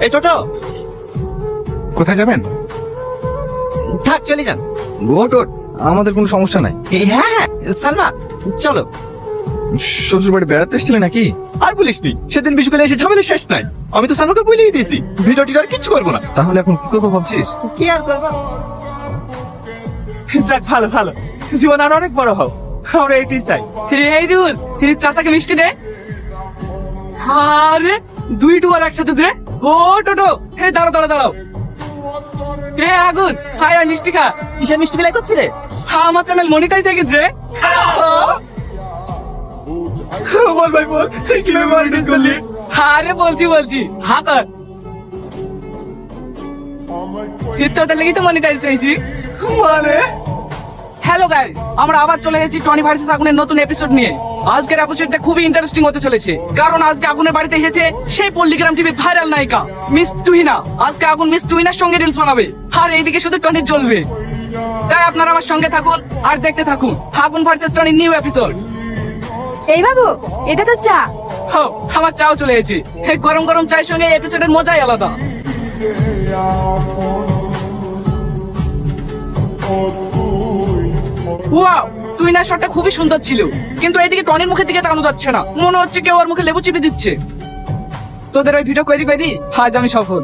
এই টোটো, কোথায় যাবেন? থাক চলে যান। ওট ওট, আমাদের কোনো সমস্যা নাই। হ্যাঁ সালমা চলো। শ্বশুর বাড়ি বেড়াতে এসেছিলে নাকি? আর বলিসনি, সেদিন বিশুকালে এসে ঝামেলা শেষ নাই। আমি তো সালমাকে বলেই দিয়েছি ভিডিও টিডিও আর কিচ্ছু করবো না। তাহলে এখন কি করবো ভাবছিস? কি আর করবো? যাক, ভালো ভালো, জীবন আর অনেক বড় হও, আমরা এটাই চাই। এই রুল, চাচাকে মিষ্টি দে। আরে দুই টুয়ার একসাথে যে। ও টোটো, হে দাঁড়াও দাঁড়াও দাঁড়াও। হে আগুন, হাই আয় মিষ্টি খা। কিসের মিষ্টি বিলাই করছি রে? আমার চ্যানেল মনিটাইজ হয়ে গেছে। বল ভাই বল, কিভাবে মনিটাইজ করলি? আরে বলছি বলছি, হ্যাঁ কর। তোদের লেগে তো মনিটাইজ হয়েছি। মানে হ্যালো গাইস, আমরা আবার চলে এসেছি টনি ভার্সেস আগুনের নতুন এপিসোড নিয়ে। আজকের এপিসোডটা খুবই ইন্টারেস্টিং হতে চলেছে, কারণ আজকে আগুনের বাড়িতে এসেছে সেই পল্লিগ্রাম টিভির ভাইরাল নায়িকা মিস তুহিনা। আজকে আগুন মিস তুহিনার সঙ্গে রিলস বানাবে, আর এইদিকে শুধু টনি জ্বলবে। তাই আপনারা আমার সঙ্গে থাকুন আর দেখতে থাকুন আগুন ভার্সেস টনি নিউ এপিসোড। এই বাবু, এটা তো চা। হো, আমার চাও চলে এসেছে। এই গরম গরম চায়ের সঙ্গে এপিসোডের মজাই আলাদা। ওয়াও, তুহিনার শটটা খুবই সুন্দর ছিল, কিন্তু এইদিকে টনির মুখের দিকে তাকানো যাচ্ছে না। মনে হচ্ছে কেউ ওর মুখে লেবু চিপে দিচ্ছে। তোদের ওই ভিডিও করি আজ আমি সফল।